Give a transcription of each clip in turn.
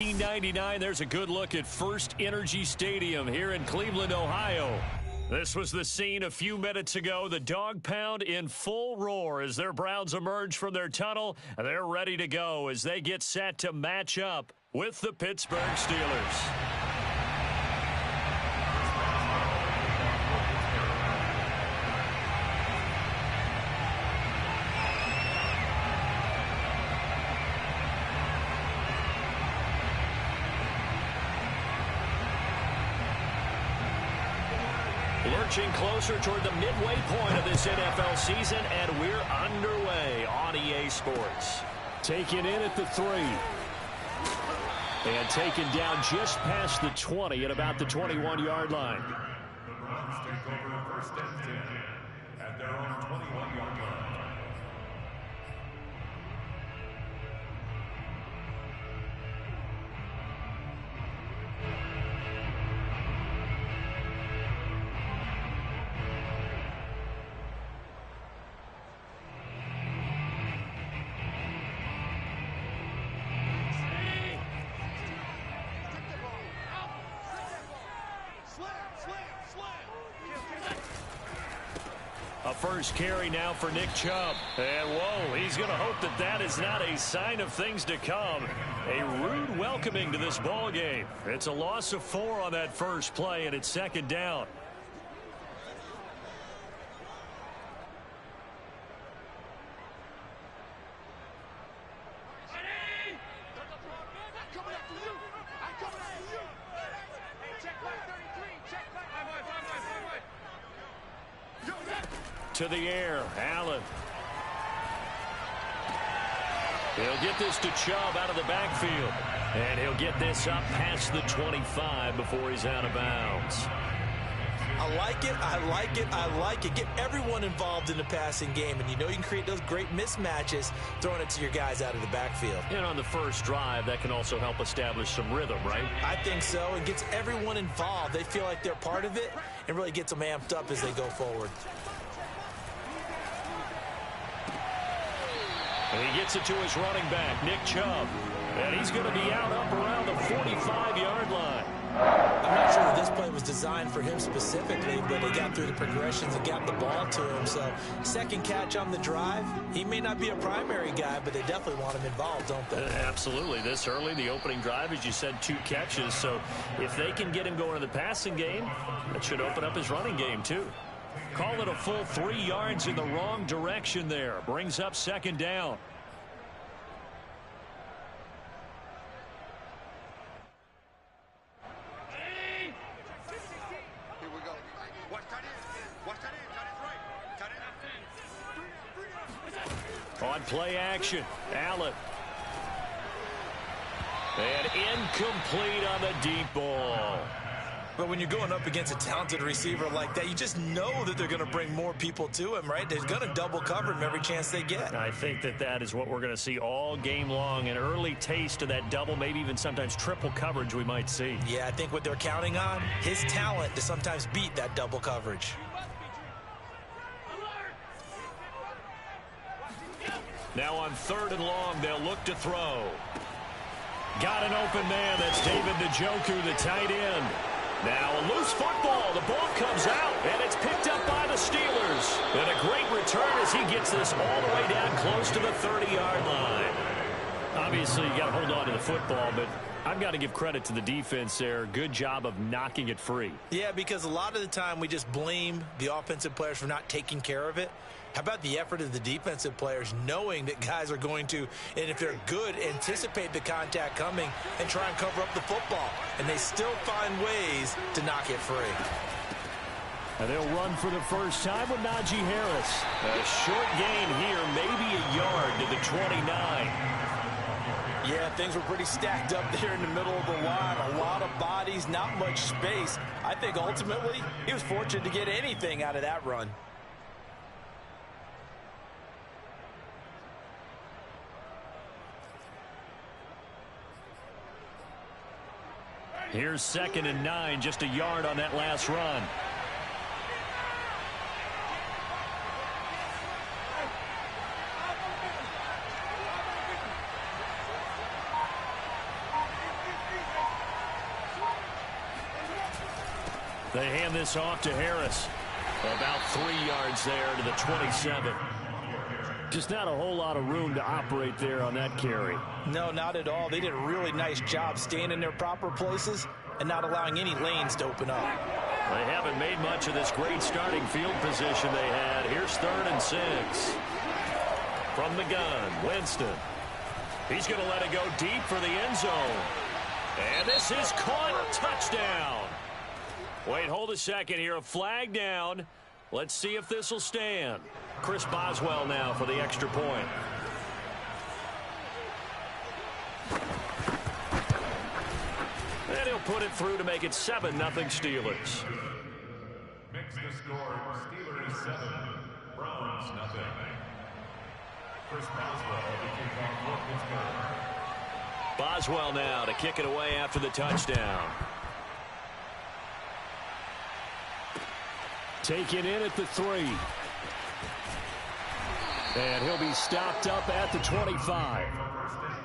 1999, there's a good look at First Energy Stadium here in Cleveland, Ohio. This was the scene a few minutes ago. The Dog Pound in full roar as their Browns emerge from their tunnel. They're ready to go as they get set to match up with the Pittsburgh Steelers. Lurching closer toward the midway point of this NFL season, and we're underway on EA Sports. Taken in at the 3. And taken down just past the 20 at about the 21-yard line. The Browns take over first and 10 at their own 21-yard line. A first carry now for Nick Chubb. And whoa, he's going to hope that that is not a sign of things to come. A rude welcoming to this ball game. It's a loss of 4 on that first play, and it's second down. To the air, Allen. He'll get this to Chubb out of the backfield. And he'll get this up past the 25 before he's out of bounds. I like it, I like it, I like it. Get everyone involved in the passing game, and you know you can create those great mismatches throwing it to your guys out of the backfield. And on the first drive, that can also help establish some rhythm, right? I think so. It gets everyone involved. They feel like they're part of it, and really gets them amped up as they go forward. And he gets it to his running back, Nick Chubb. And he's going to be out up around the 45-yard line. I'm not sure that this play was designed for him specifically, but he got through the progressions and got the ball to him. So, second catch on the drive. He may not be a primary guy, but they definitely want him involved, don't they? Absolutely. This early, the opening drive, as you said, 2 catches. So, if they can get him going in the passing game, that should open up his running game, too. Call it a full 3 yards in the wrong direction there. Brings up second down. On play action, Allen. And incomplete on the deep ball. But when you're going up against a talented receiver like that, you just know that they're going to bring more people to him, right? They're going to double cover him every chance they get. I think that is what we're going to see all game long. An early taste of that double, maybe even sometimes triple coverage we might see. Yeah, I think what they're counting on, his talent to sometimes beat that double coverage. Now on 3rd and long, they'll look to throw. Got an open man. That's David Njoku, the tight end. Now a loose football. The ball comes out, and it's picked up by the Steelers. And a great return as he gets this all the way down close to the 30-yard line. Obviously, you got to hold on to the football, but I've got to give credit to the defense there. Good job of knocking it free. Yeah, because a lot of the time we just blame the offensive players for not taking care of it. How about the effort of the defensive players knowing that guys are going to, and if they're good, anticipate the contact coming and try and cover up the football. And they still find ways to knock it free. And they'll run for the first time with Najee Harris. A short gain here, maybe a yard to the 29. Yeah, things were pretty stacked up there in the middle of the line. A lot of bodies, not much space. I think ultimately he was fortunate to get anything out of that run. Here's 2nd and 9, just a yard on that last run. They hand this off to Harris. About 3 yards there to the 27. Just not a whole lot of room to operate there on that carry. No, not at all. They did a really nice job staying in their proper places and not allowing any lanes to open up. They haven't made much of this great starting field position they had. Here's 3rd and 6. From the gun, Winston. He's going to let it go deep for the end zone. And this is caught. Touchdown. Wait, hold a second here. A flag down. Let's see if this will stand. Chris Boswell now for the extra point. And he'll put it through to make it 7-0 Steelers. Mix the score. Steelers 7, Browns 0. Chris Boswell to kick off Pittsburgh. Boswell now to kick it away after the touchdown. Taken in at the 3. And he'll be stopped up at the 25. First and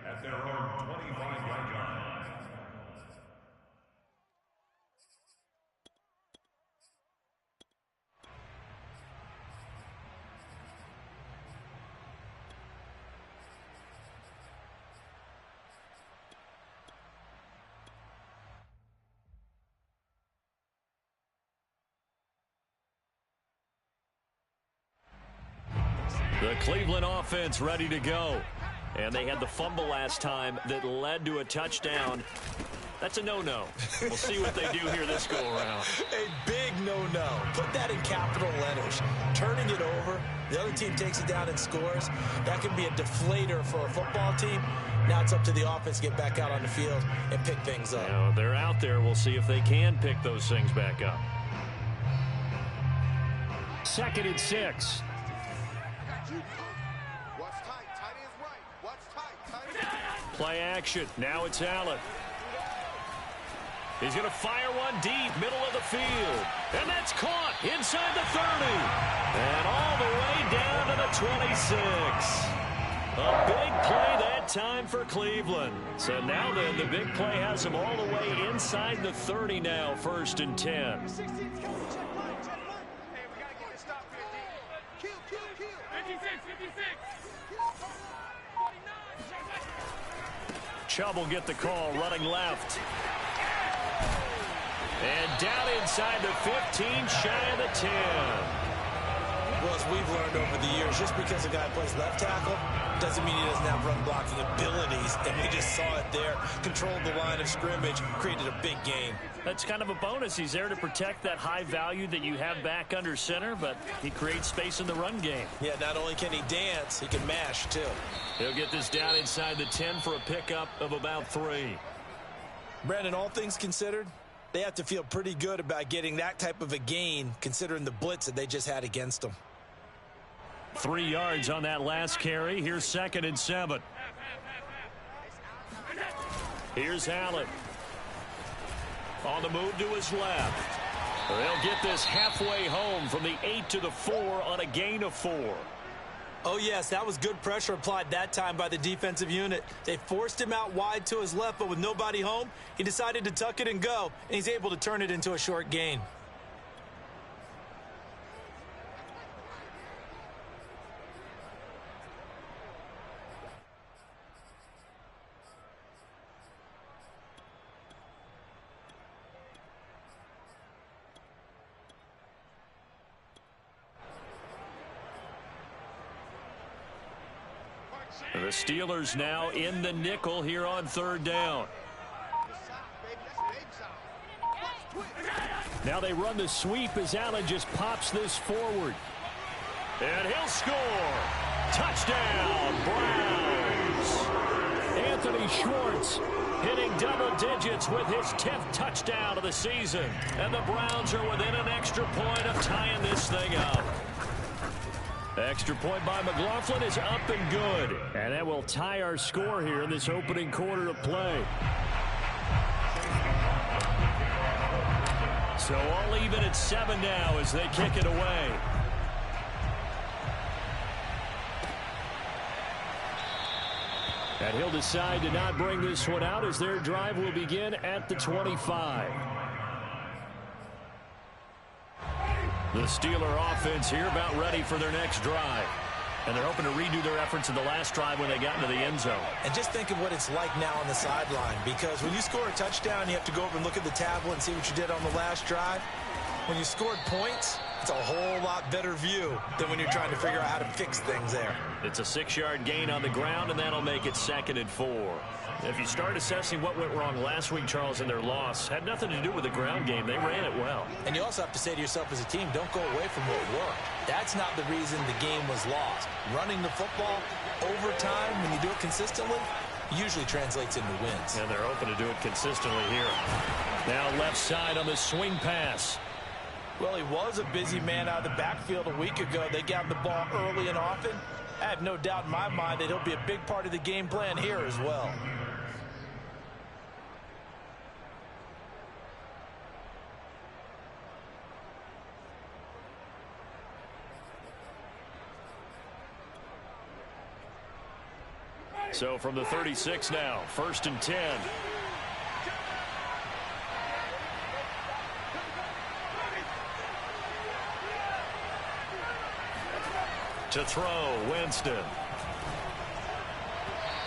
10 at their own 25-yard line. The Cleveland offense ready to go. And they had the fumble last time that led to a touchdown. That's a no-no. We'll see what they do here this go-around. A big no-no. Put that in capital letters. Turning it over, the other team takes it down and scores. That can be a deflator for a football team. Now it's up to the offense to get back out on the field and pick things up. Now, they're out there. We'll see if they can pick those things back up. 2nd and 6. Play action. Now it's Allen. He's going to fire one deep, middle of the field. And that's caught inside the 30. And all the way down to the 26. A big play that time for Cleveland. So now then, the big play has them all the way inside the 30 now, 1st and 10. Chubb will get the call, running left. And down inside the 15, shy of the 10. Well, as we've learned over the years, just because a guy plays left tackle doesn't mean he doesn't have run blocking abilities. And we just saw it there. Controlled the line of scrimmage, created a big game. That's kind of a bonus. He's there to protect that high value that you have back under center, but he creates space in the run game. Yeah, not only can he dance, he can mash, too. He'll get this down inside the 10 for a pickup of about 3. Brandon, all things considered, they have to feel pretty good about getting that type of a gain, considering the blitz that they just had against them. 3 yards on that last carry. Here's 2nd and 7. Here's Allen. On the move to his left. They'll get this halfway home from the 8 to the 4 on a gain of 4. Oh, yes, that was good pressure applied that time by the defensive unit. They forced him out wide to his left, but with nobody home, he decided to tuck it and go, and he's able to turn it into a short gain. The Steelers now in the nickel here on 3rd down. Now they run the sweep as Allen just pops this forward. And he'll score. Touchdown, Browns. Anthony Schwartz hitting double digits with his 10th touchdown of the season. And the Browns are within an extra point of tying this thing up. Extra point by McLaughlin is up and good. And that will tie our score here in this opening quarter of play. So all even at 7 now as they kick it away. And he'll decide to not bring this one out as their drive will begin at the 25. The Steeler offense here about ready for their next drive. And they're hoping to redo their efforts in the last drive when they got into the end zone. And just think of what it's like now on the sideline, because when you score a touchdown, you have to go over and look at the tablet and see what you did on the last drive. When you scored points, it's a whole lot better view than when you're trying to figure out how to fix things there. It's a 6-yard gain on the ground, and that'll make it 2nd and 4. If you start assessing what went wrong last week, Charles, in their loss, had nothing to do with the ground game. They ran it well. And you also have to say to yourself as a team, don't go away from what worked. That's not the reason the game was lost. Running the football over time, when you do it consistently, usually translates into wins. And they're open to do it consistently here. Now left side on the swing pass. Well, he was a busy man out of the backfield a week ago. They got the ball early and often. I have no doubt in my mind that he'll be a big part of the game plan here as well. So from the 36 now, 1st and 10. To throw, Winston.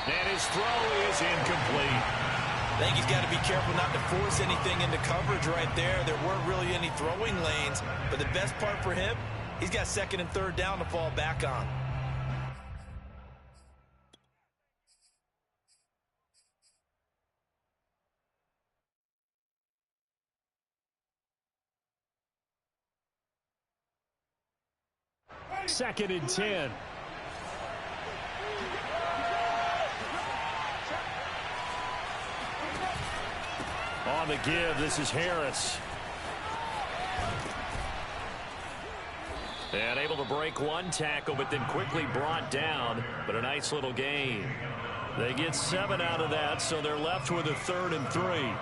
And his throw is incomplete. I think he's got to be careful not to force anything into coverage right there. There weren't really any throwing lanes, but the best part for him, he's got 2nd and 3rd down to fall back on. Second and 10. On the give, this is Harris. And able to break one tackle, but then quickly brought down. But a nice little gain. They get 7 out of that, so they're left with a 3rd and 3.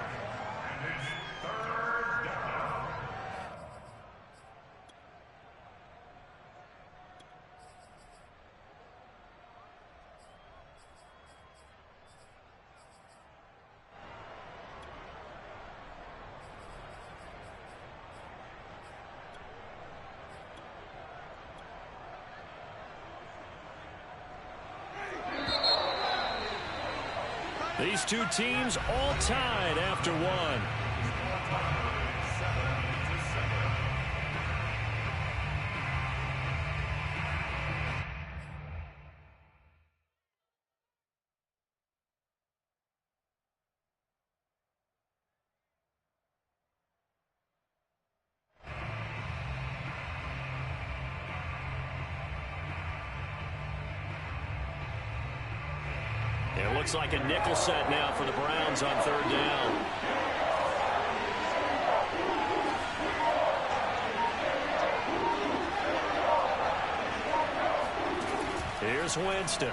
These two teams all tied after one. It looks like a nickel set now for the Browns on 3rd down. Here's Winston.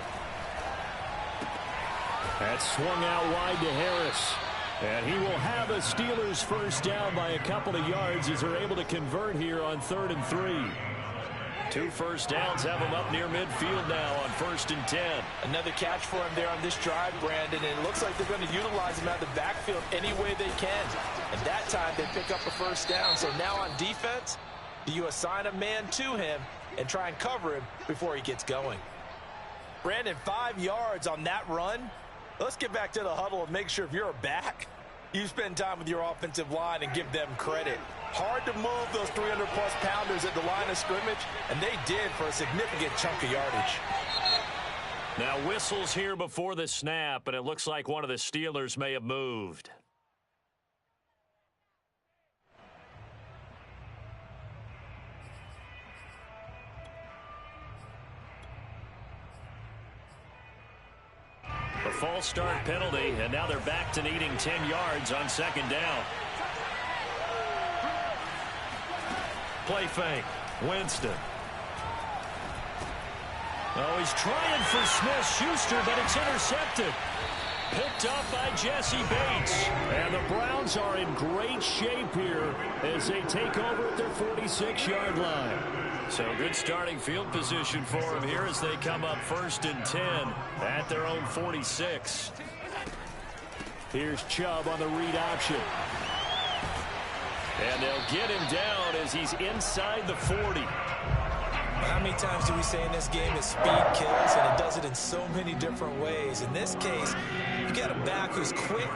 That swung out wide to Harris. And he will have a Steelers 1st down by a couple of yards as they're able to convert here on 3rd and 3. 2 first downs have him up near midfield now on 1st and 10. Another catch for him there on this drive, Brandon, and it looks like they're going to utilize him out of the backfield any way they can. And that time they pick up a 1st down. So now on defense, do you assign a man to him and try and cover him before he gets going? Brandon, 5 yards on that run. Let's get back to the huddle and make sure if you're a back, you spend time with your offensive line and give them credit. Hard to move those 300-plus pounders at the line of scrimmage, and they did for a significant chunk of yardage. Now whistles here before the snap, and it looks like one of the Steelers may have moved. A false start penalty, and now they're back to needing 10 yards on 2nd down. Play fake. Winston. Oh, he's trying for Smith-Schuster, but it's intercepted. Picked up by Jesse Bates. And the Browns are in great shape here as they take over at their 46-yard line. So good starting field position for them here as they come up 1st and 10 at their own 46. Here's Chubb on the read option. And they'll get him down as he's inside the 40. How many times do we say in this game that speed kills, and it does it in so many different ways? In this case, you got a back who's quick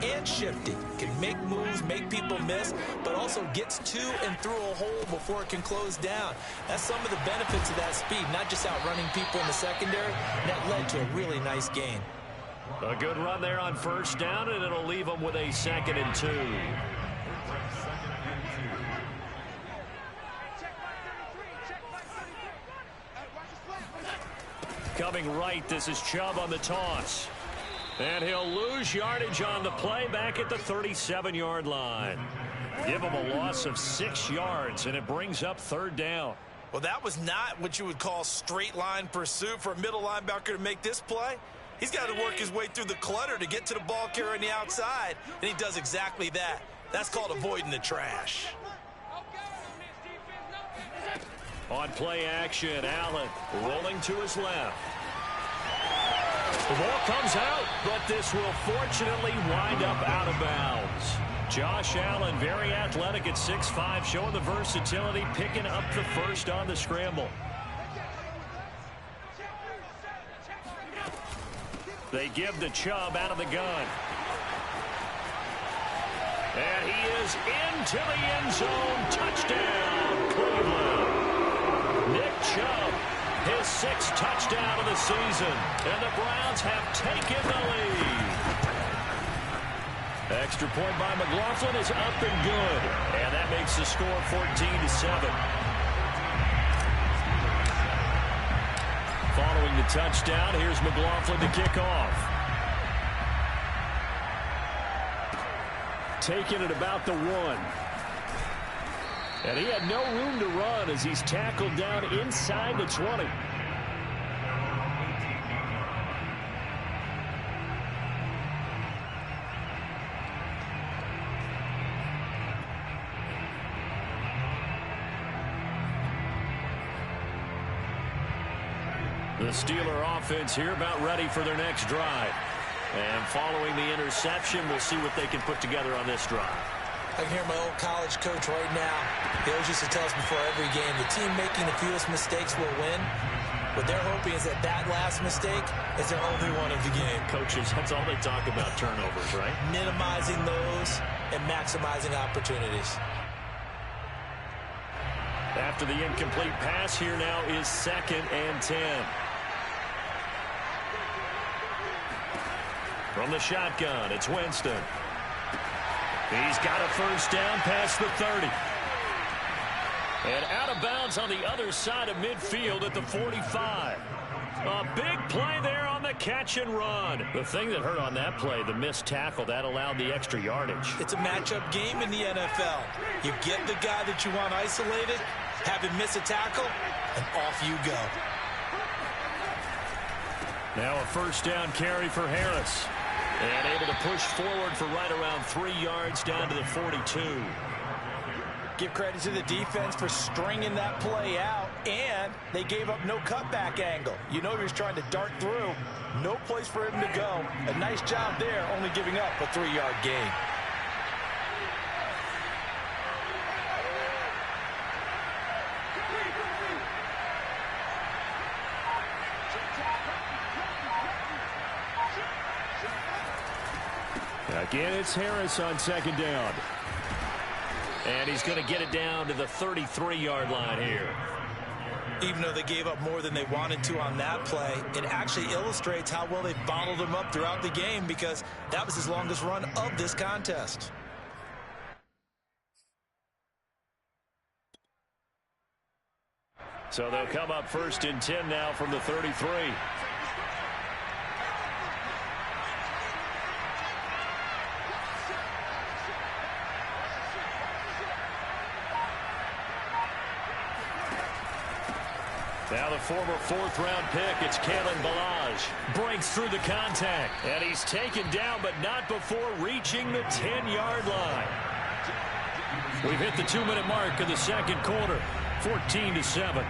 and shifty, can make moves, make people miss, but also gets to and through a hole before it can close down. That's some of the benefits of that speed, not just outrunning people in the secondary. And that led to a really nice gain. A good run there on first down, and it'll leave them with a 2nd and 2. Coming right, this is Chubb on the toss. And he'll lose yardage on the play back at the 37-yard line. Give him a loss of 6 yards, and it brings up 3rd down. Well, that was not what you would call straight line pursuit for a middle linebacker to make this play. He's got to work his way through the clutter to get to the ball carrier on the outside, and he does exactly that. That's called avoiding the trash. On play action, Allen rolling to his left. The ball comes out, but this will fortunately wind up out of bounds. Josh Allen, very athletic at 6'5", showing the versatility, picking up the first on the scramble. They give the Chubb out of the gun. And he is into the end zone. Touchdown, Cleveland. Nick Chubb, his 6th touchdown of the season. And the Browns have taken the lead. Extra point by McLaughlin is up and good. And that makes the score 14-7. Following the touchdown, here's McLaughlin to kick off. Taking it about the 1. And he had no room to run as he's tackled down inside the 20. The Steeler offense here about ready for their next drive. And following the interception, we'll see what they can put together on this drive. I can hear my old college coach right now. He always used to tell us before every game, the team making the fewest mistakes will win. What they're hoping is that that last mistake is their only one of the game. Coaches, that's all they talk about, turnovers, right? Minimizing those and maximizing opportunities. After the incomplete pass, here now is 2nd and 10. From the shotgun, it's Winston. He's got a first down past the 30. And out of bounds on the other side of midfield at the 45. A big play there on the catch and run. The thing that hurt on that play, the missed tackle, that allowed the extra yardage. It's a matchup game in the NFL. You get the guy that you want isolated, have him miss a tackle, and off you go. Now a first down carry for Harris. And able to push forward for right around 3 yards down to the 42. Give credit to the defense for stringing that play out, and they gave up no cutback angle. You know he was trying to dart through. No place for him to go. A nice job there, only giving up a 3-yard gain. Again, it's Harris on 2nd down. And he's going to get it down to the 33-yard line here. Even though they gave up more than they wanted to on that play, it actually illustrates how well they bottled him up throughout the game, because that was his longest run of this contest. So they'll come up 1st and 10 now from the 33. Now the former 4th-round pick, it's Kalen Ballage. Breaks through the contact, and he's taken down, but not before reaching the 10-yard line. We've hit the 2-minute mark of the 2nd quarter, 14-7.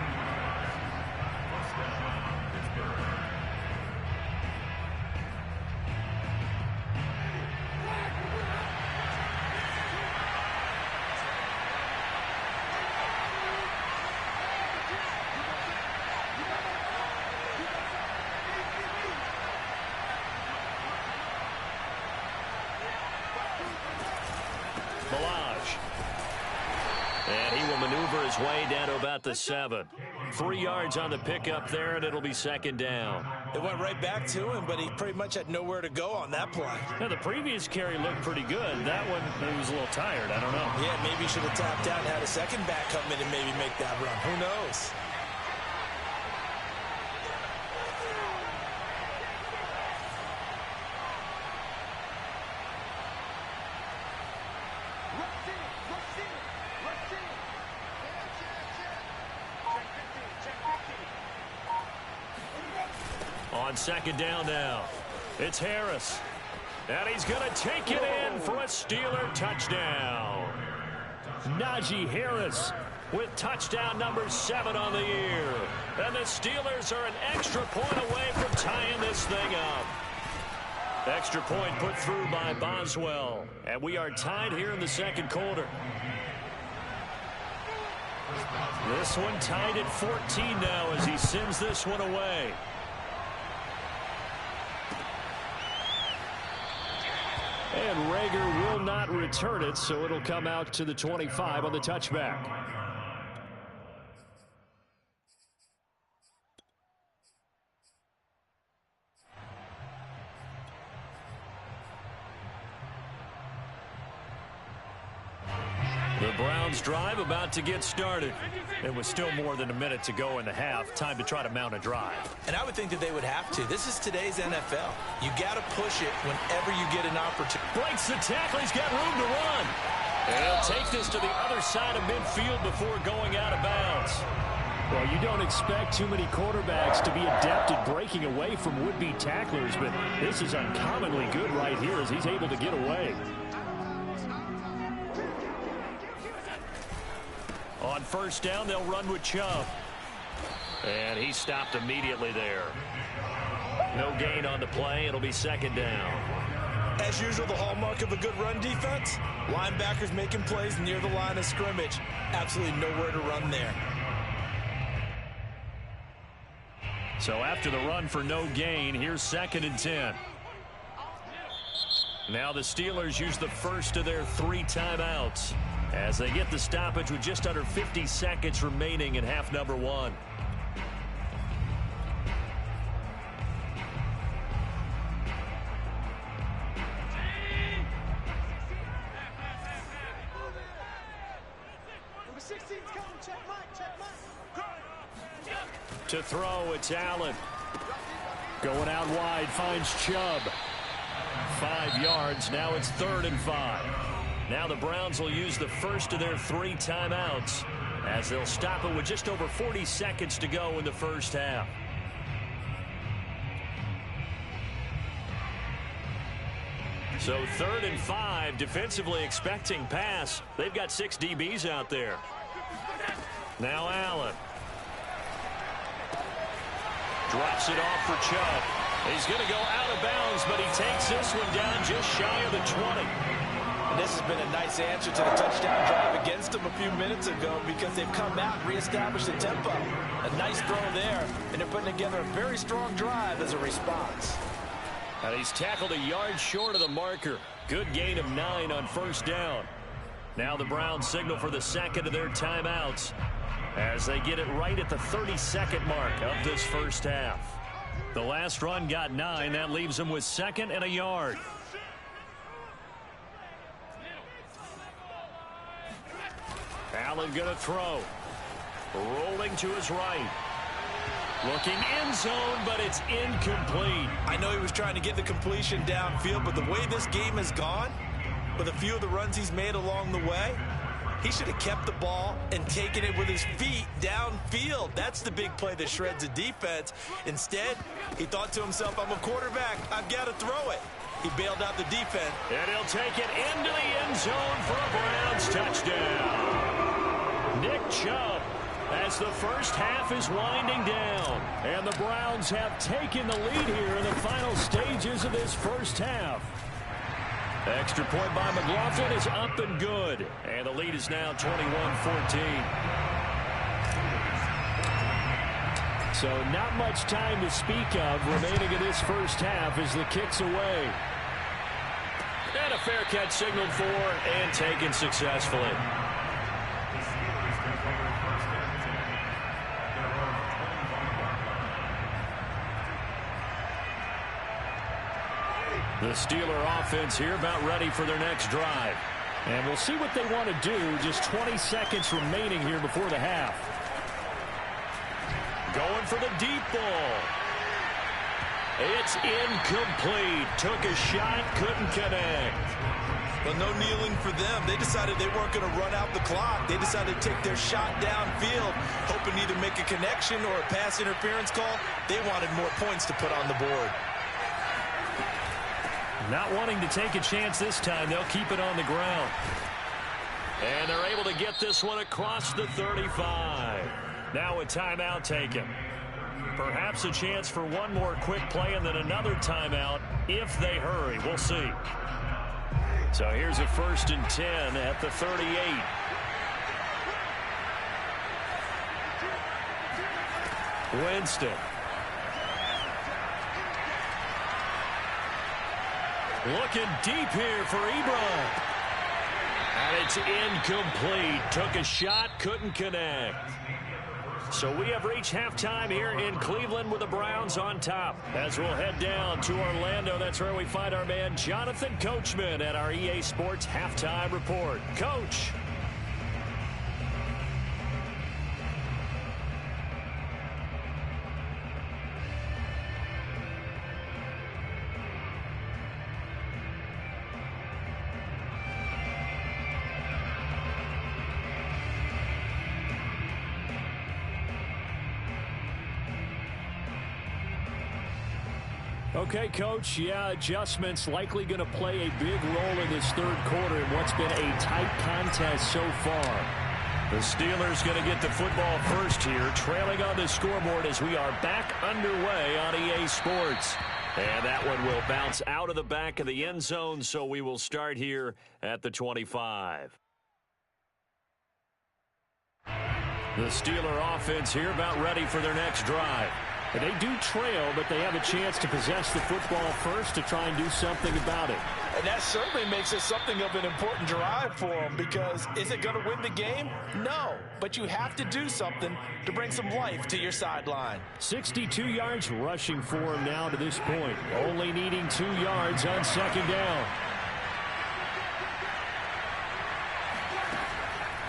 Collage. And he will maneuver his way down to about the 7. 3 yards on the pickup there, and it'll be second down. It went right back to him, but he pretty much had nowhere to go on that play. Now, the previous carry looked pretty good. That one, he was a little tired. I don't know. Yeah, maybe he should have tapped out and had a second back come in and maybe make that run. Who knows? On second down now, it's Harris. And he's going to take it in for a Steeler touchdown. Najee Harris with touchdown number 7 on the year. And the Steelers are an extra point away from tying this thing up. Extra point put through by Boswell. And we are tied here in the second quarter. This one tied at 14 now as he sends this one away. And Rager will not return it, so it'll come out to the 25 on the touchback. The Browns drive about to get started. It was still more than a minute to go in the half. Time to try to mount a drive. And I would think that they would have to. This is today's NFL. You got to push it whenever you get an opportunity. Breaks the tackle. He's got room to run. And he'll take this to the other side of midfield before going out of bounds. Well, you don't expect too many quarterbacks to be adept at breaking away from would-be tacklers, but this is uncommonly good right here as he's able to get away. On first down, they'll run with Chubb. And he stopped immediately there. No gain on the play. It'll be second down. As usual, the hallmark of a good run defense, linebackers making plays near the line of scrimmage. Absolutely nowhere to run there. So after the run for no gain, here's second and 10. Now the Steelers use the first of their 3 timeouts as they get the stoppage with just under 50 seconds remaining in half number 1. To throw, it's Allen. Going out wide, finds Chubb. 5 yards, now it's 3rd and 5. Now the Browns will use the first of their 3 timeouts as they'll stop it with just over 40 seconds to go in the first half. So 3rd and 5, defensively expecting pass. They've got 6 DBs out there. Now Allen. Drops it off for Chubb. He's going to go out of bounds, but he takes this one down just shy of the 20. And this has been a nice answer to the touchdown drive against them a few minutes ago because they've come out and reestablished the tempo. A nice throw there, and they're putting together a very strong drive as a response. And he's tackled a yard short of the marker. Good gain of 9 on first down. Now the Browns signal for the second of their timeouts as they get it right at the 32nd mark of this first half. The last run got 9. That leaves them with 2nd and a yard. Allen going to throw. Rolling to his right. Looking end zone, but it's incomplete. I know he was trying to get the completion downfield, but the way this game has gone, with a few of the runs he's made along the way, he should have kept the ball and taken it with his feet downfield. That's the big play that shreds the defense. Instead, he thought to himself, I'm a quarterback. I've got to throw it. He bailed out the defense. And he'll take it into the end zone for a Browns touchdown. Nick Chubb as the first half is winding down. And the Browns have taken the lead here in the final stages of this first half. Extra point by McLaughlin is up and good. And the lead is now 21-14. So not much time to speak of remaining in this first half as the kick's away. And a fair catch signaled for and taken successfully. The Steeler offense here about ready for their next drive. And we'll see what they want to do. Just 20 seconds remaining here before the half. Going for the deep ball. It's incomplete. Took a shot, couldn't connect. Well, no kneeling for them. They decided they weren't going to run out the clock. They decided to take their shot downfield, hoping to either make a connection or a pass interference call. They wanted more points to put on the board. Not wanting to take a chance this time, they'll keep it on the ground. And they're able to get this one across the 35. Now a timeout taken. Perhaps a chance for one more quick play and then another timeout if they hurry. We'll see. So here's a 1st and 10 at the 38. Winston. Looking deep here for Ebron. And it's incomplete. Took a shot, couldn't connect. So we have reached halftime here in Cleveland with the Browns on top. As we'll head down to Orlando, that's where we find our man Jonathan Coachman at our EA Sports Halftime Report. Coach. Okay, Coach, yeah, adjustments likely going to play a big role in this third quarter in what's been a tight contest so far. The Steelers going to get the football first here, trailing on the scoreboard as we are back underway on EA Sports. And that one will bounce out of the back of the end zone, so we will start here at the 25. The Steeler offense here about ready for their next drive. They do trail, but they have a chance to possess the football first to try and do something about it. And that certainly makes it something of an important drive for them, because is it going to win the game? No, but you have to do something to bring some life to your sideline. 62 yards rushing for him now to this point, only needing 2 yards on 2nd down.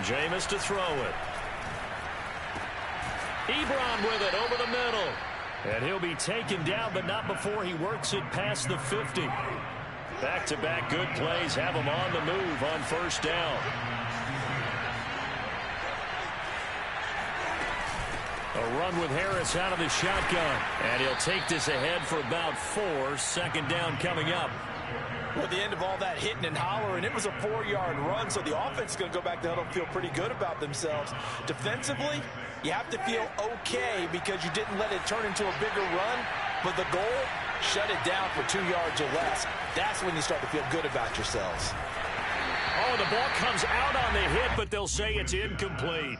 Jameis to throw it. Ebron with it over the middle. And he'll be taken down, but not before he works it past the 50. Back-to-back good plays have him on the move on 1st down. A run with Harris out of the shotgun. And he'll take this ahead for about 4. 2nd down coming up. Well, at the end of all that hitting and hollering, it was a 4-yard run, so the offense is going to go back to huddle and feel pretty good about themselves. Defensively, you have to feel okay because you didn't let it turn into a bigger run, but the goal, shut it down for 2 yards or less. That's when you start to feel good about yourselves. Oh, the ball comes out on the hit, but they'll say it's incomplete.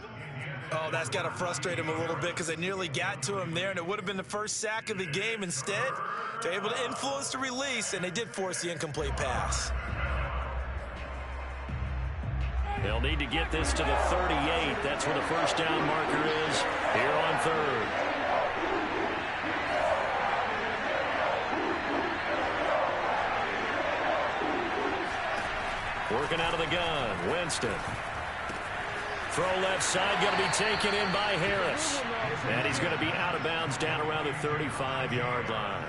Oh, that's got to frustrate him a little bit because they nearly got to him there, and it would have been the first sack of the game. Instead, they're able to influence the release, and they did force the incomplete pass. They'll need to get this to the 38. That's where the 1st down marker is here on 3rd. Working out of the gun, Winston. Throw left side, going to be taken in by Harris. And he's going to be out of bounds down around the 35-yard line.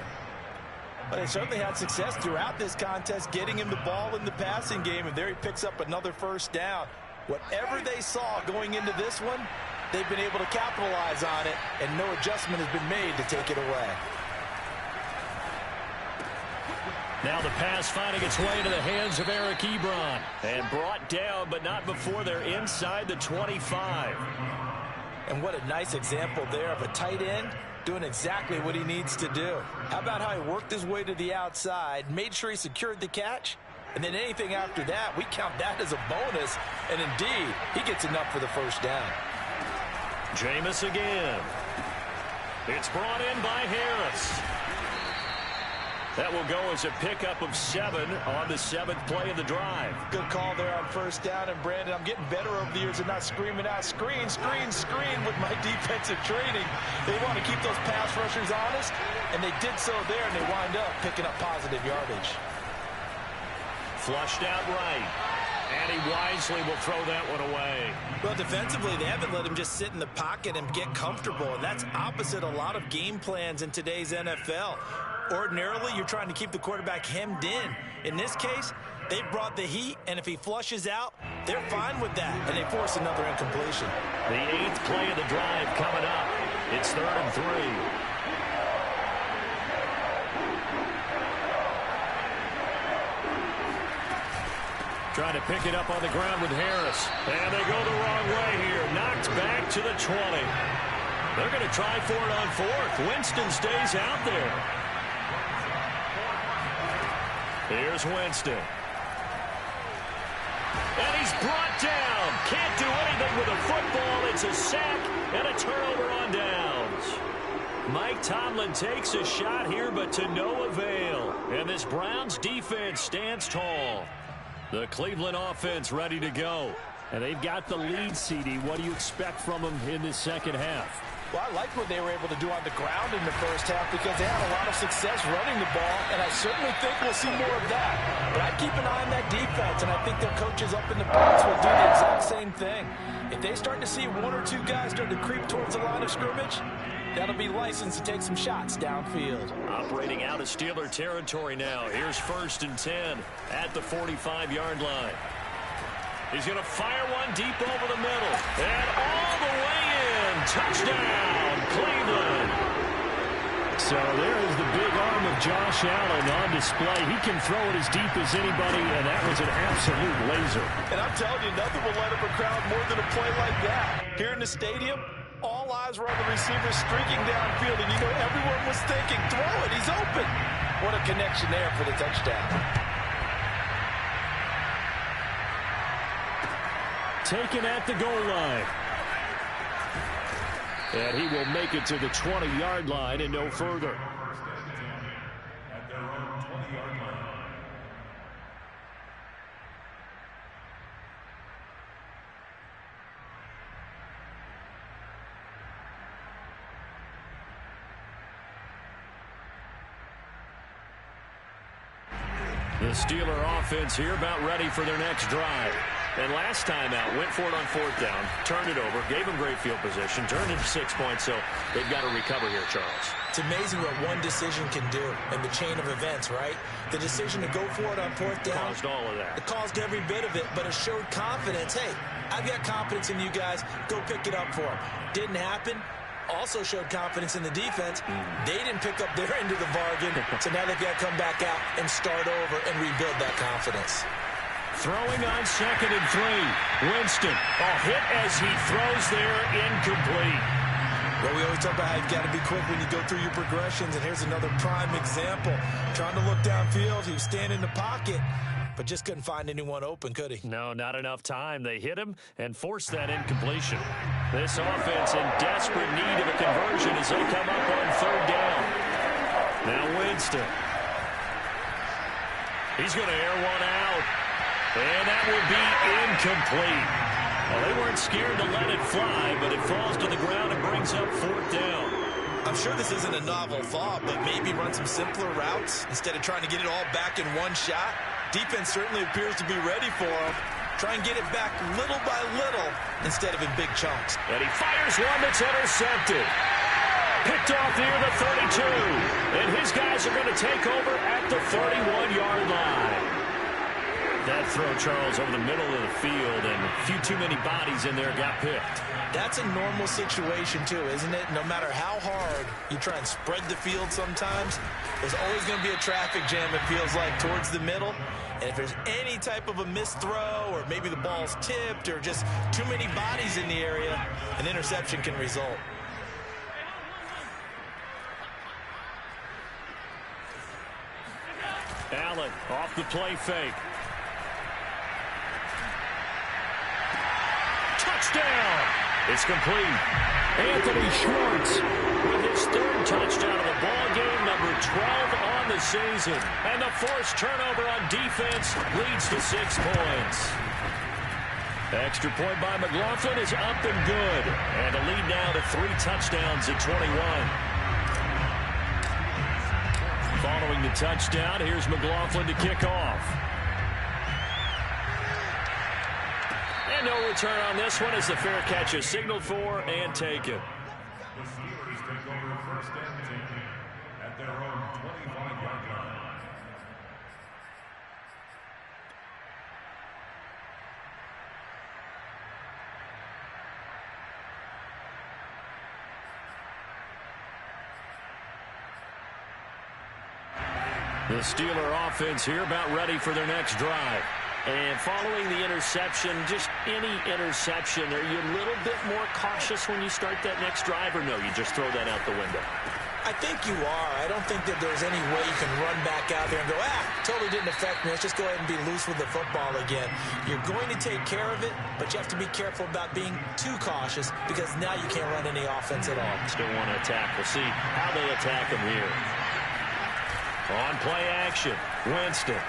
But they certainly had success throughout this contest, getting him the ball in the passing game, and there he picks up another 1st down. Whatever they saw going into this one, they've been able to capitalize on it, and no adjustment has been made to take it away. Now the pass finding its way into the hands of Eric Ebron. And brought down, but not before they're inside the 25. And what a nice example there of a tight end doing exactly what he needs to do. How about how he worked his way to the outside, made sure he secured the catch, and then anything after that, we count that as a bonus. And indeed, he gets enough for the 1st down. Jameis again. It's brought in by Harris. That will go as a pickup of 7 on the 7th play of the drive. Good call there on first down. And, Brandon, I'm getting better over the years and not screaming out, screen, screen, screen with my defensive training. They want to keep those pass rushers honest, and they did so there, and they wind up picking up positive yardage. Flushed out right. And he wisely will throw that one away. Well, defensively, they haven't let him just sit in the pocket and get comfortable, and that's opposite a lot of game plans in today's NFL. Ordinarily, you're trying to keep the quarterback hemmed in. In this case, they brought the heat, and if he flushes out, they're fine with that, and they force another incompletion. The 8th play of the drive coming up. It's 3rd and 3. Trying to pick it up on the ground with Harris. And they go the wrong way here. Knocked back to the 20. They're going to try for it on 4th. Winston stays out there. Here's Winston. And he's brought down. Can't do anything with a football. It's a sack and a turnover on downs. Mike Tomlin takes a shot here, but to no avail. And this Browns defense stands tall. The Cleveland offense ready to go. And they've got the lead, CD. What do you expect from them in this second half? Well, I like what they were able to do on the ground in the first half because they had a lot of success running the ball, and I certainly think we'll see more of that. But I'd keep an eye on that defense, and I think their coaches up in the box will do the exact same thing. If they start to see 1 or 2 guys start to creep towards the line of scrimmage, that'll be licensed to take some shots downfield. Operating out of Steeler territory now. Here's 1st and 10 at the 45-yard line. He's going to fire one deep over the middle. And all the way in. Touchdown, Cleveland. So there is the big arm of Josh Allen on display. He can throw it as deep as anybody, and that was an absolute laser. And I'm telling you, nothing will light up a crowd more than a play like that. Here in the stadium, all eyes were on the receiver streaking downfield, and you know everyone was thinking, throw it, he's open. What a connection there for the touchdown. Taken at the goal line. And he will make it to the 20-yard line and no further. At their own 20-yard line. The Steeler offense here about ready for their next drive. And last time out, went for it on 4th down, turned it over, gave them great field position, turned it to 6 points, so they've got to recover here, Charles. It's amazing what one decision can do in the chain of events, right? The decision to go for it on 4th down. Caused all of that. It caused every bit of it, but it showed confidence. Hey, I've got confidence in you guys. Go pick it up for them. Didn't happen. Also showed confidence in the defense. They didn't pick up their end of the bargain, so now they've got to come back out and start over and rebuild that confidence. Throwing on 2nd and 3. Winston, a hit as he throws there, incomplete. Well, we always talk about how you've got to be quick when you go through your progressions, and here's another prime example. Trying to look downfield, he was standing in the pocket, but just couldn't find anyone open, could he? No, not enough time. They hit him and forced that incompletion. This offense in desperate need of a conversion as they come up on 3rd down. Now Winston. He's going to air one out. And that would be incomplete. Well, they weren't scared to let it fly, but it falls to the ground and brings up 4th down. I'm sure this isn't a novel thought, but maybe run some simpler routes instead of trying to get it all back in one shot. Defense certainly appears to be ready for him. Try and get it back little by little instead of in big chunks. And he fires one that's intercepted. Picked off near the 32. And his guys are going to take over at the 31-yard line. That throw, Charles, over the middle of the field, and a few too many bodies in there got picked. That's a normal situation, too, isn't it? No matter how hard you try and spread the field sometimes, there's always going to be a traffic jam, it feels like, towards the middle. And if there's any type of a missed throw, or maybe the ball's tipped, or just too many bodies in the area, an interception can result. Allen off the play fake. Touchdown! It's complete. Anthony Schwartz with his his third touchdown of the ball game, number 12 on the season. And the forced turnover on defense leads to 6 points. Extra point by McLaughlin is up and good. And the lead now to 3 touchdowns at 21. Following the touchdown, here's McLaughlin to kick off. And no return on this one as the fair catch is signaled for and taken. The Steelers take over first and 10 at their own 25-yard line. The Steeler offense here about ready for their next drive. And following the interception, just any interception, are you a little bit more cautious when you start that next drive, or no, you just throw that out the window? I think you are. I don't think that there's any way you can run back out there and go, totally didn't affect me. Let's just go ahead and be loose with the football again. You're going to take care of it, but you have to be careful about being too cautious because now you can't run any offense at all. Still want to attack. We'll see how they attack him here. On play action, Winston.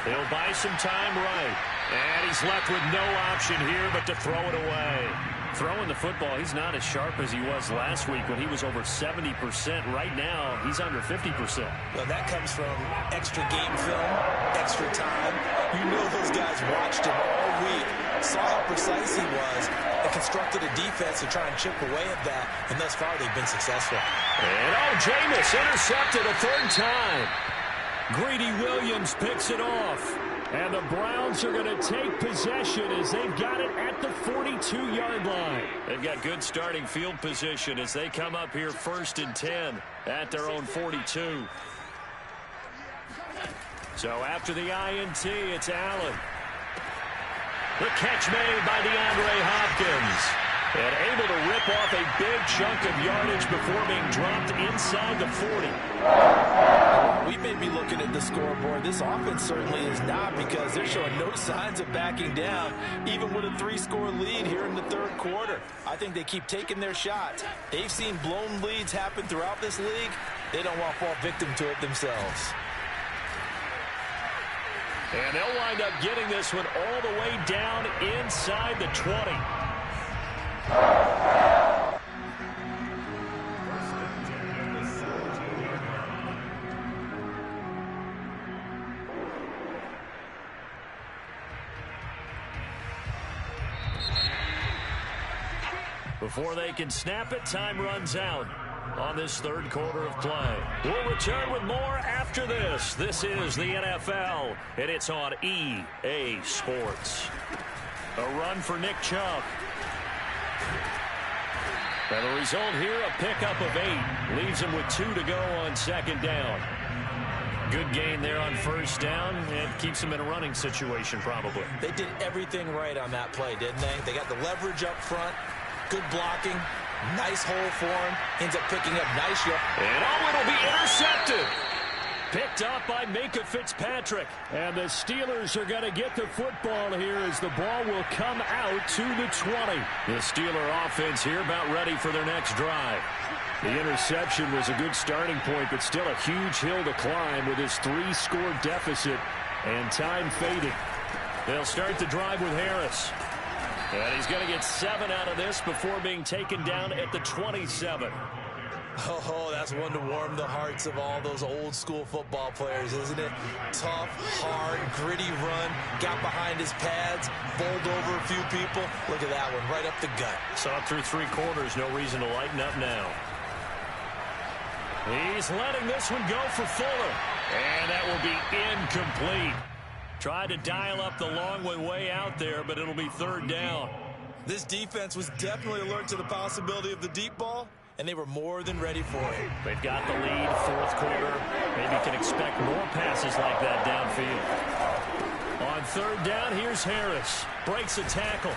He'll buy some time right. And he's left with no option here but to throw it away. Throwing the football, he's not as sharp as he was last week when he was over 70%. Right now, he's under 50%. Well, that comes from extra game film, extra time. You know those guys watched him all week, saw how precise he was, and constructed a defense to try and chip away at that. And thus far, they've been successful. And Jameis intercepted a 3rd time. Greedy Williams picks it off. And the Browns are going to take possession as they've got it at the 42-yard line. They've got good starting field position as they come up here 1st and 10 at their own 42. So after the INT, it's Allen. The catch made by DeAndre Hopkins. And able to rip off a big chunk of yardage before being dropped inside the 40. We may be looking at the scoreboard. This offense certainly is not, because they're showing no signs of backing down, even with a 3-score lead here in the 3rd quarter. I think they keep taking their shots. They've seen blown leads happen throughout this league. They don't want to fall victim to it themselves. And they'll wind up getting this one all the way down inside the 20. Before they can snap it, time runs out on this 3rd quarter of play. We'll return with more after this. This is the NFL, and it's on EA Sports. A run for Nick Chubb. And the result here, a pickup of 8. Leaves him with 2 to go on 2nd down. Good gain there on 1st down, and keeps him in a running situation probably. They did everything right on that play, didn't they? They got the leverage up front, good blocking, nice hole for him, ends up picking up nice yards. And it'll be intercepted. Picked up by Minkah Fitzpatrick. And the Steelers are going to get the football here as the ball will come out to the 20. The Steeler offense here about ready for their next drive. The interception was a good starting point, but still a huge hill to climb with his 3-score deficit. And time fading. They'll start the drive with Harris. And he's going to get 7 out of this before being taken down at the 27. Oh, that's one to warm the hearts of all those old-school football players, isn't it? Tough, hard, gritty run, got behind his pads, bowled over a few people. Look at that one, right up the gut. Saw through 3 quarters, no reason to lighten up now. He's letting this one go for Fuller. And that will be incomplete. Tried to dial up the long way out there, but it'll be 3rd down. This defense was definitely alert to the possibility of the deep ball, and they were more than ready for it. They've got the lead, 4th quarter. Maybe can expect more passes like that downfield. On 3rd down, here's Harris. Breaks a tackle.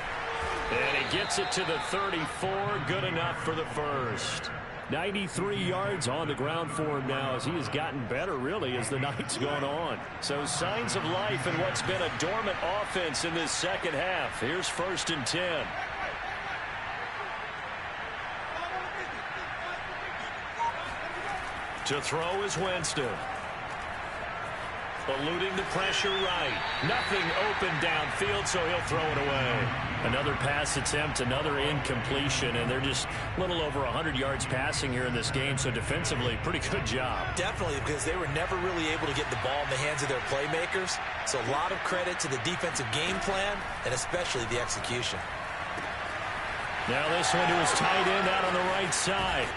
And he gets it to the 34. Good enough for the 1st. 93 yards on the ground for him now as he has gotten better, really, as the night's gone on. So signs of life in what's been a dormant offense in this 2nd half. Here's 1st and 10. To throw is Winston. Eluding the pressure right. Nothing open downfield, so he'll throw it away. Another pass attempt, another incompletion, and they're just a little over 100 yards passing here in this game, so defensively, pretty good job. Definitely, because they were never really able to get the ball in the hands of their playmakers, so a lot of credit to the defensive game plan, and especially the execution. Now this one to his tight end out on the right side.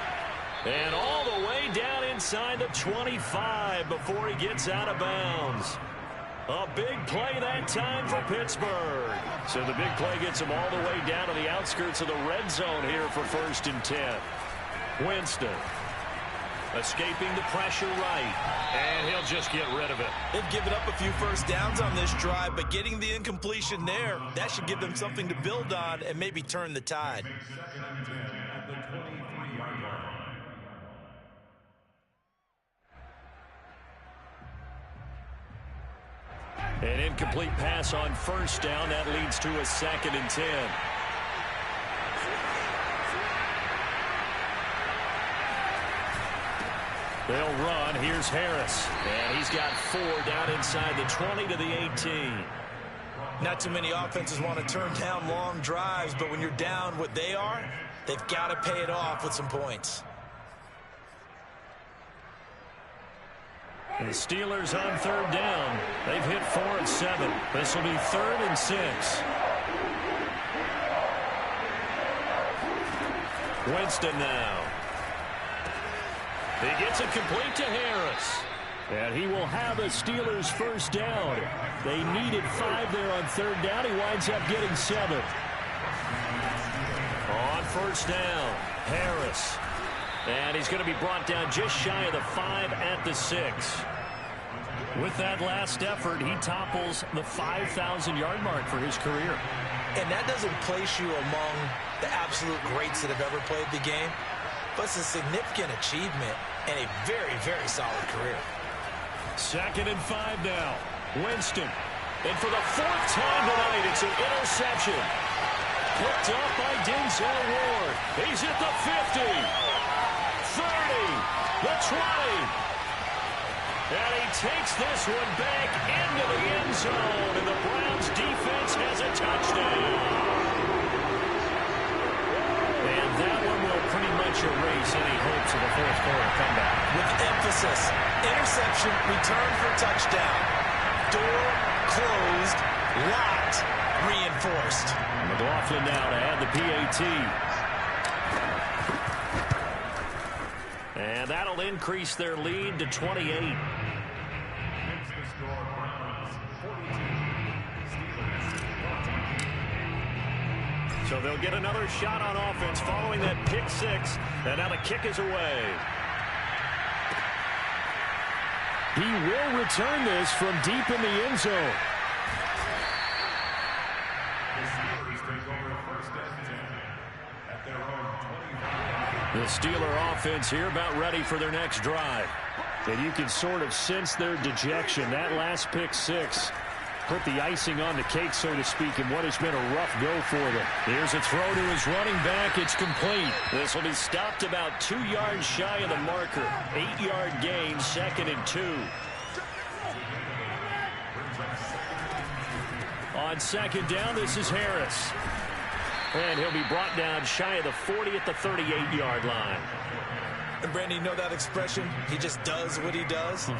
And all the way down inside the 25 before he gets out of bounds. A big play that time for Pittsburgh. So the big play gets him all the way down to the outskirts of the red zone here for 1st and 10. Winston escaping the pressure right. And he'll just get rid of it. They've given up a few first downs on this drive, but getting the incompletion there, that should give them something to build on and maybe turn the tide. 2nd and 10 at the 23-yard line. An incomplete pass on 1st down. That leads to a 2nd and 10. They'll run. Here's Harris. And he's got 4 down inside the 20 to the 18. Not too many offenses want to turn down long drives, but when you're down what they are, they've got to pay it off with some points. The Steelers on 3rd down. They've hit 4 and 7. This will be 3rd and 6. Winston now. He gets it complete to Harris. And he will have a Steelers 1st down. They needed 5 there on 3rd down. He winds up getting 7. On 1st down, Harris. And he's going to be brought down just shy of the 5 at the 6. With that last effort, he topples the 5,000-yard mark for his career. And that doesn't place you among the absolute greats that have ever played the game, but it's a significant achievement and a very, very solid career. 2nd and 5 now. Winston. And for the 4th time tonight, it's an interception. Picked up by Denzel Ward. He's at the 50. 30, the 20. And he takes this one back into the end zone, and the Browns defense has a touchdown. And that one will pretty much erase any hopes of a 4th quarter comeback. With emphasis, interception, return for touchdown. Door closed, locked, reinforced. McLaughlin now to add the PAT. And that'll increase their lead to 28. So they'll get another shot on offense following that pick 6. And now the kick is away. He will return this from deep in the end zone. The Steeler offense here about ready for their next drive. And you can sort of sense their dejection. That last pick 6 put the icing on the cake, so to speak, in what has been a rough go for them. Here's a throw to his running back. It's complete. This will be stopped about 2 yards shy of the marker. 8-yard gain, 2nd and 2. On 2nd down, this is Harris. And he'll be brought down shy of the 40 at the 38-yard line. And, Brandon, you know that expression? He just does what he does?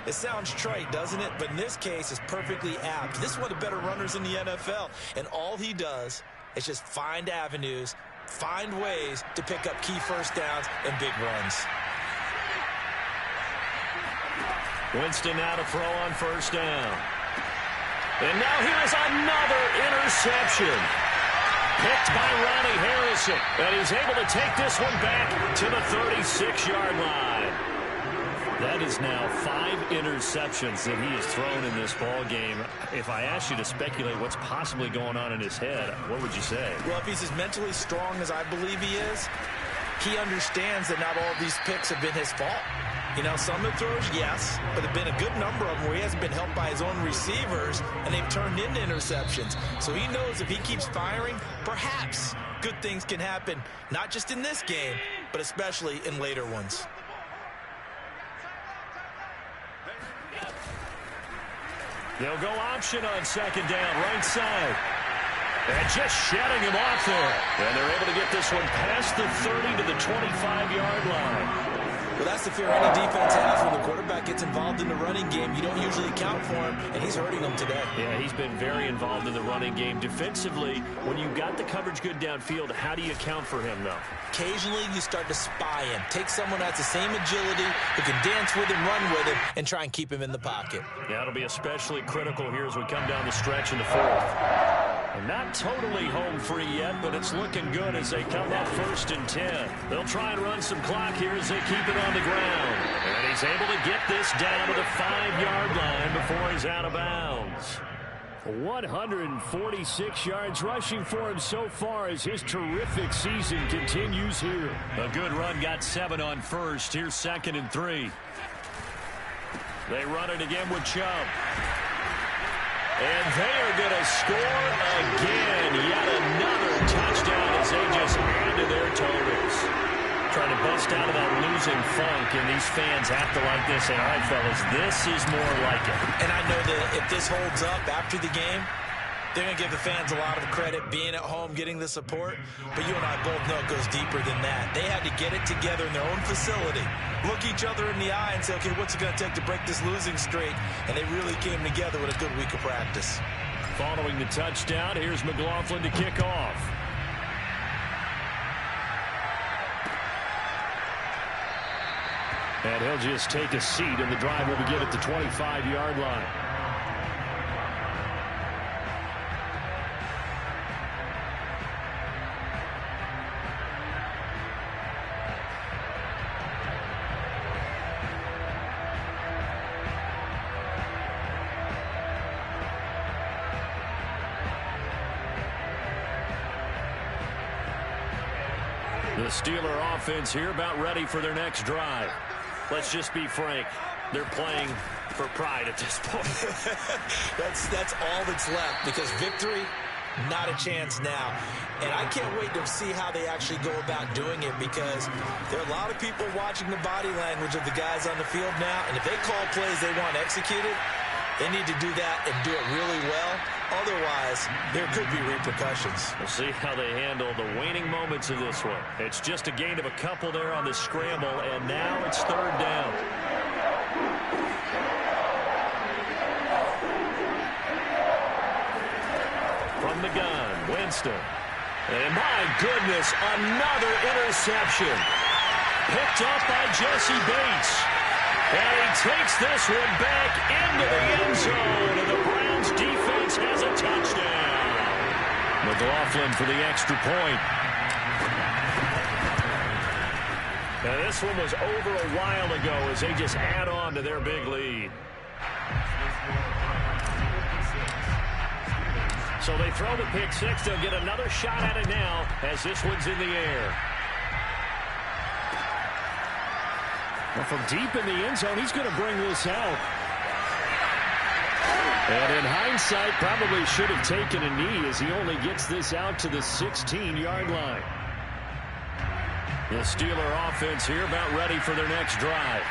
It sounds trite, doesn't it? But in this case, it's perfectly apt. This is one of the better runners in the NFL. And all he does is just find avenues, find ways to pick up key first downs and big runs. Winston now to throw on 1st down. And now here's another interception. Picked by Ronnie Harrison. And he's able to take this one back to the 36-yard line. That is now 5 interceptions that he has thrown in this ball game. If I asked you to speculate what's possibly going on in his head, what would you say? Well, if he's as mentally strong as I believe he is, he understands that not all of these picks have been his fault. You know, some of the throws, yes, but there have been a good number of them where he hasn't been helped by his own receivers, and they've turned into interceptions. So he knows if he keeps firing, perhaps good things can happen, not just in this game, but especially in later ones. They'll go option on second down, right side. And just shedding him off there. And they're able to get this one past the 30 to the 25-yard line. Well, that's the fear any defense has when the quarterback gets involved in the running game. You don't usually account for him, and he's hurting them today. Yeah, he's been very involved in the running game. Defensively, when you've got the coverage good downfield, how do you account for him, though? Occasionally, you start to spy him. Take someone that's the same agility, who can dance with him, run with him, and try and keep him in the pocket. Yeah, it'll be especially critical here as we come down the stretch in the fourth. And not totally home free yet, but it's looking good as they come up 1st and 10. They'll try and run some clock here as they keep it on the ground. And he's able to get this down to the 5-yard line before he's out of bounds. 146 yards rushing for him so far as his terrific season continues here. A good run, got 7 on first. Here's 2nd and 3. They run it again with Chubb. And they are going to score again. Yet another touchdown as they just add to their totals. Trying to bust out of that losing funk, and these fans have to like this. And all right, fellas, this is more like it. And I know that if this holds up after the game, they're going to give the fans a lot of credit being at home, getting the support. But you and I both know it goes deeper than that. They had to get it together in their own facility, look each other in the eye and say, okay, what's it going to take to break this losing streak? And they really came together with a good week of practice. Following the touchdown, here's McLaughlin to kick off. And he'll just take a seat, and the drive will begin at the 25-yard line. The Steeler offense here about ready for their next drive. Let's just be frank. They're playing for pride at this point. That's all that's left, because victory, not a chance now. And I can't wait to see how they actually go about doing it, because there are a lot of people watching the body language of the guys on the field now. And if they call plays they want executed, they need to do that and do it really well. Otherwise, there could be repercussions. We'll see how they handle the waning moments of this one. It's just a gain of a couple there on the scramble, and now it's 3rd down. From the gun, Winston. And my goodness, another interception. Picked up by Jesse Bates. And he takes this one back into the end zone, and the Browns defense has a touchdown. McLaughlin for the extra point. Now this one was over a while ago as they just add on to their big lead. So they throw the pick six. They'll get another shot at it now as this one's in the air. Well, from deep in the end zone, he's going to bring this out. And in hindsight, probably should have taken a knee as he only gets this out to the 16-yard line. The Steeler offense here about ready for their next drive.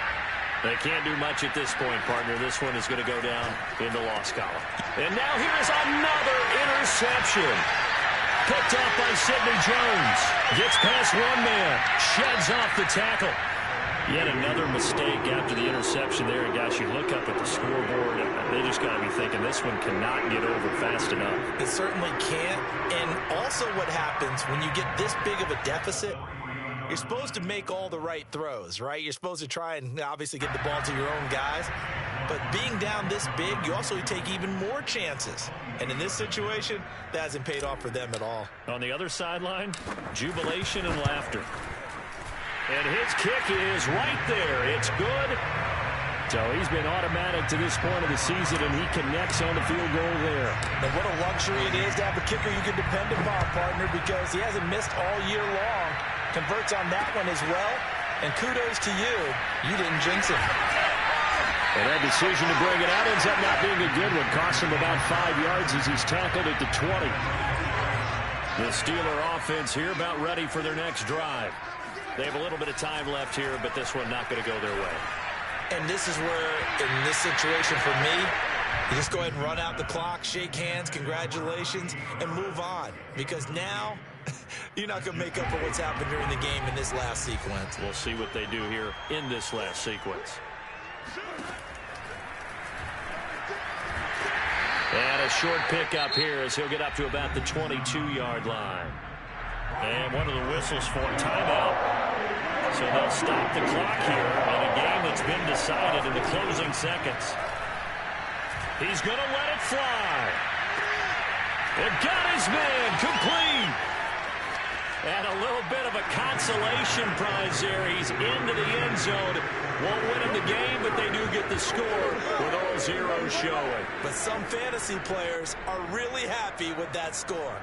They can't do much at this point, partner. This one is going to go down in the loss column. And now here's another interception. Picked up by Sidney Jones. Gets past one man. Sheds off the tackle. Yet another mistake after the interception there. And guys, you look up at the scoreboard, and they just got to be thinking this one cannot get over fast enough. It certainly can't. And also what happens when you get this big of a deficit, you're supposed to make all the right throws, right? You're supposed to try and obviously get the ball to your own guys. But being down this big, you also take even more chances. And in this situation, that hasn't paid off for them at all. On the other sideline, jubilation and laughter. And his kick is right there. It's good. So he's been automatic to this point of the season, and he connects on the field goal there. And what a luxury it is to have a kicker you can depend upon, partner, because he hasn't missed all year long. Converts on that one as well. And kudos to you. You didn't jinx him. And that decision to bring it out ends up not being a good one. Costs him about 5 yards as he's tackled at the 20. The Steeler offense here about ready for their next drive. They have a little bit of time left here, but this one not going to go their way. And this is where, in this situation for me, You just go ahead and run out the clock, shake hands, congratulations, and move on. Because now, you're not going to make up for what's happened during the game in this last sequence. We'll see what they do here in this last sequence. And a short pickup here as he'll get up to about the 22-yard line. And one of the whistles for timeout. So they'll stop the clock here in a game that's been decided in the closing seconds. He's going to let it fly. It got his man complete. And a little bit of a consolation prize there. He's into the end zone. Won't win him the game, but they do get the score with all zeros showing. But some fantasy players are really happy with that score.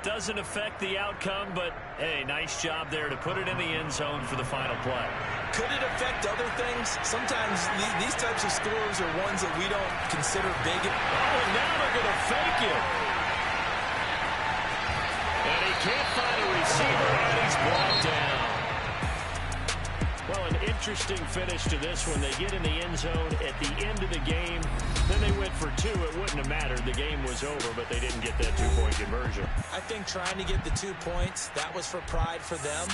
Doesn't affect the outcome, but, hey, nice job there to put it in the end zone for the final play. Could it affect other things? Sometimes these types of scores are ones that we don't consider big. Oh, and now they're going to fake it. And he can't find a receiver, and he's brought down. Well, an interesting finish to this one. They get in the end zone at the end of the game. Then they went for two. It wouldn't have mattered. The game was over, but they didn't get that two-point conversion. I think trying to get the 2 points, that was for pride for them.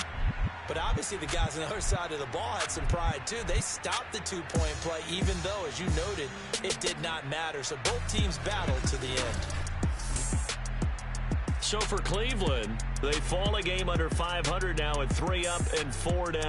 But obviously the guys on the other side of the ball had some pride too. They stopped the 2-point play, even though, as you noted, it did not matter. So both teams battled to the end. So for Cleveland, they fall a game under 500 now at 3 up and 4 down.